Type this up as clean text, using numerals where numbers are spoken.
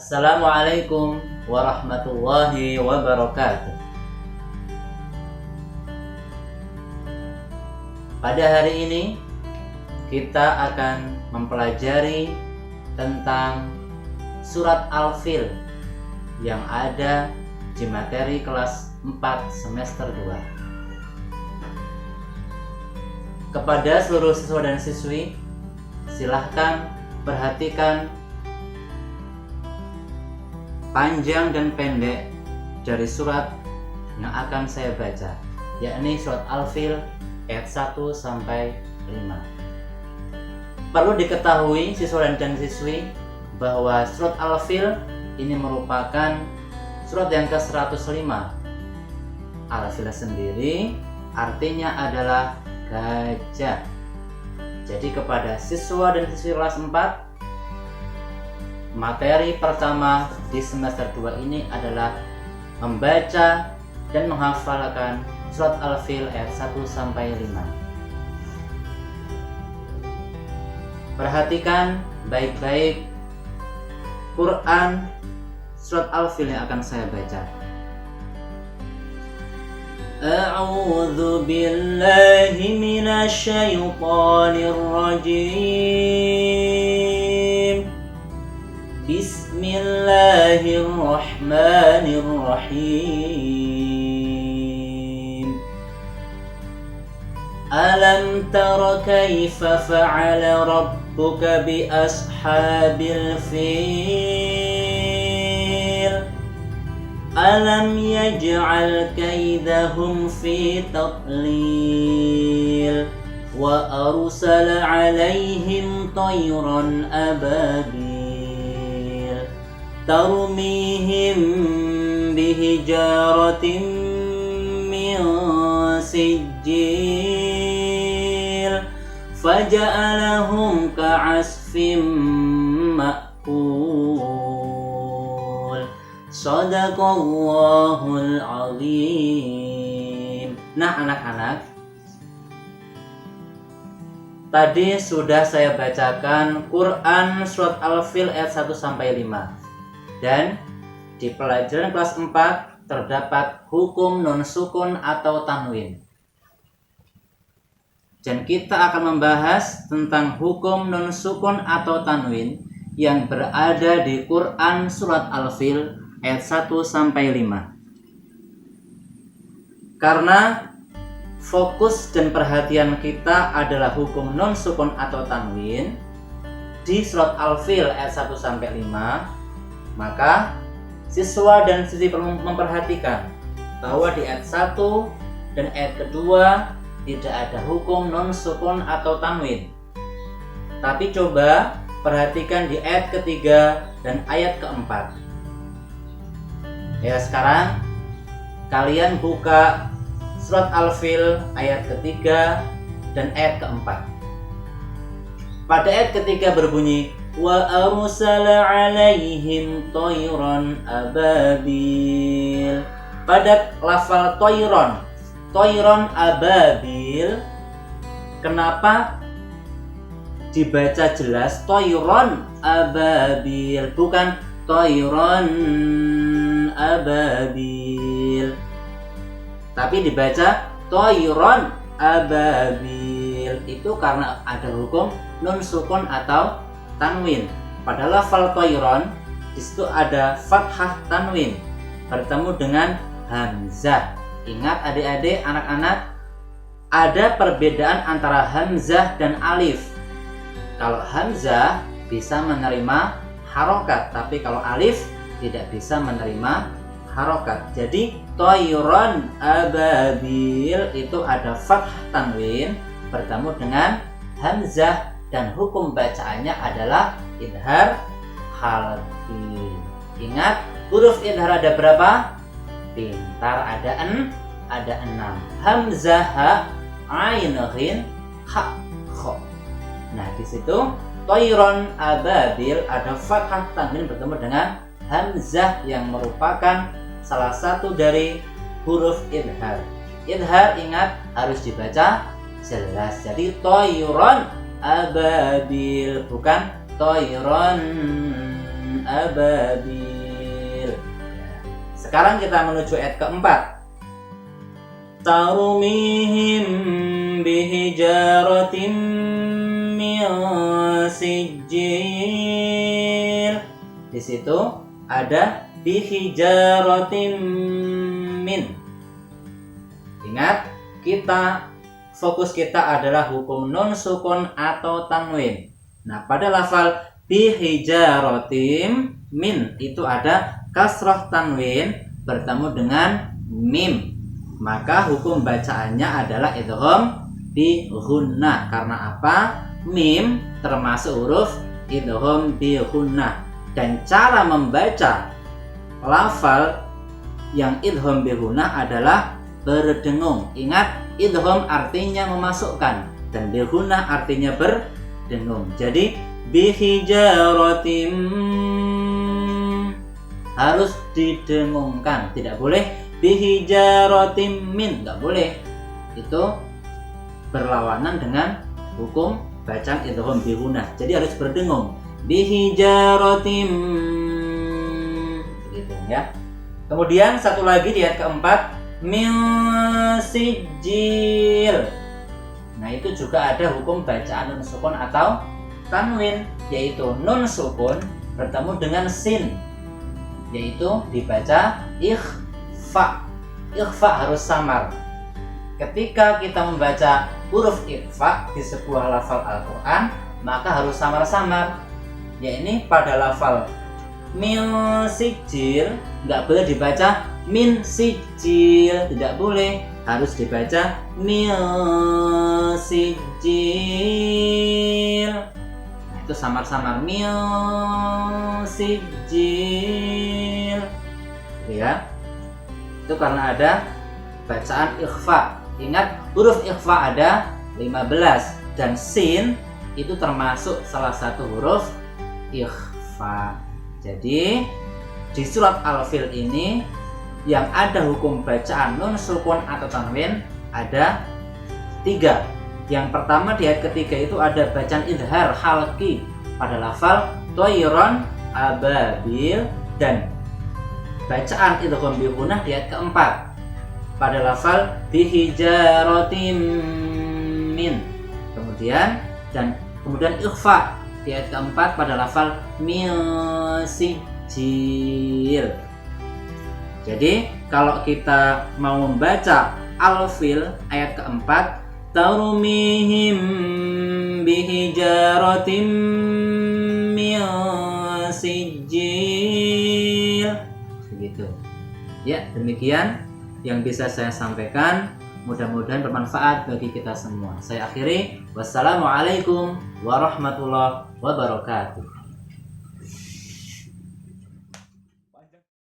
Assalamualaikum warahmatullahi wabarakatuh. Pada hari ini kita akan mempelajari tentang surat Al-Fil yang ada di materi kelas 4 semester 2. Kepada seluruh siswa dan siswi, silahkan perhatikan panjang dan pendek dari surat yang akan saya baca, yakni surat Al-Fil ayat 1 sampai 5. Perlu diketahui siswa dan siswi bahwa surat Al-Fil ini merupakan surat yang ke-105. Al-Fil sendiri artinya adalah gajah. Jadi kepada siswa dan siswi kelas 4, materi pertama di semester 2 ini adalah membaca dan menghafalkan surat Al-Fil ayat 1 sampai 5. Perhatikan baik-baik Quran surat Al-Fil yang akan saya baca. A'udzu billahi minasy syaithanir rajim. Bismillahirrahmanirrahim. Alam tara kaifa fa'ala rabbuka bi ashabil fil. Alam yaj'al kaidahum fi tadlil. Wa arsala 'alaihim tayran ababil tarmihim bihijaratin min sijil faja'alahum ka'asfim ma'kul. Shadaqallahul azim. Nah anak-anak, tadi sudah saya bacakan Quran surat Al-Fil ayat 1 sampai 5. Dan di pelajaran kelas 4 terdapat hukum nun sukun atau tanwin. Dan kita akan membahas tentang hukum nun sukun atau tanwin yang berada di Quran surat Al-Fil ayat 1 sampai 5. Karena fokus dan perhatian kita adalah hukum non sukun atau tanwin di surat Al-Fil ayat 1 sampai 5, maka siswa dan siswi perlu memperhatikan bahwa di ayat 1 dan ayat kedua tidak ada hukum non sukun atau tanwin. Tapi coba perhatikan di ayat ketiga dan ayat keempat. Ya, sekarang kalian buka surat Al-Fil ayat ketiga dan ayat keempat. Pada ayat ketiga berbunyi wa arsala 'alaihim tayran ababil. Pada lafal tayran ababil, kenapa dibaca jelas tayran ababil bukan tayran ababil, tapi dibaca tayran ababil? Itu karena ada hukum nun sukun atau tanwin. Pada lafal tayran di situ ada fathah tanwin bertemu dengan hamzah. Ingat adik-adik, anak-anak, ada perbedaan antara hamzah dan alif. Kalau hamzah bisa menerima harokat, tapi kalau alif tidak bisa menerima harokat. Jadi tayran ababil itu ada fathah tanwin bertemu dengan hamzah dan hukum bacaannya adalah idhar halqi. Ingat, huruf idhar ada berapa? Pintar, ada 6. Hamzah, ha, ain, ghin, ha, kha. Nah, di situ tayran ababil ada fathah tanwin bertemu dengan hamzah yang merupakan salah satu dari huruf idhar. Idhar ingat harus dibaca jelas. Jadi tayran ababil bukan tayran ababil. Sekarang kita menuju ayat keempat. Tarmihim bihijaratin min sijil. Di situ ada bihijaratin min. Ingat, fokus kita adalah hukum nun sukun atau tanwin. Nah, pada lafal bihijaratin min itu ada kasroh tanwin bertemu dengan mim. Maka hukum bacaannya adalah idgham bi ghunnah. Karena apa? Mim termasuk huruf idgham bi ghunnah. Dan cara membaca lafal yang idgham bi ghunnah adalah berdengung. Ingat, idgham artinya memasukkan dan bi ghunnah artinya berdengung. Jadi bihijaratim harus didengungkan, tidak boleh bihijaratim min, nggak boleh. Itu berlawanan dengan hukum bacaan idgham bi ghunnah. Jadi harus berdengung. Bihijaratim, gitu ya. Kemudian satu lagi di ayat keempat, min sijil. Nah, itu juga ada hukum bacaan nun sukun atau tanwin, yaitu nun sukun bertemu dengan sin, yaitu dibaca ikhfa. Ikhfa harus samar. Ketika kita membaca huruf ikhfa di sebuah lafal Al-Quran, maka harus samar-samar. Ya, ini pada lafal min sijil nggak boleh dibaca min sijil, tidak boleh, harus dibaca min sijil. Nah, itu samar-samar, min sijil, ya. Itu karena ada bacaan ikhfa. Ingat, huruf ikhfa ada 15 dan sin itu termasuk salah satu huruf ikhfa. Jadi di surat Al-Fil ini yang ada hukum bacaan nun sukun atau tanwin ada 3. Yang pertama di ayat ketiga itu ada bacaan idhar halqi pada lafal toiron ababil, dan bacaan idgham bi ghunnah di ayat keempat pada lafal bihijaratim min. Kemudian ikhfa di ayat keempat pada lafal min sijil. Jadi kalau kita mau membaca Al-Fil ayat keempat, tarmihim bihijaratim min sijil, begitu. Ya, demikian yang bisa saya sampaikan. Mudah-mudahan bermanfaat bagi kita semua. Saya akhiri. Wassalamualaikum warahmatullahi wabarakatuh.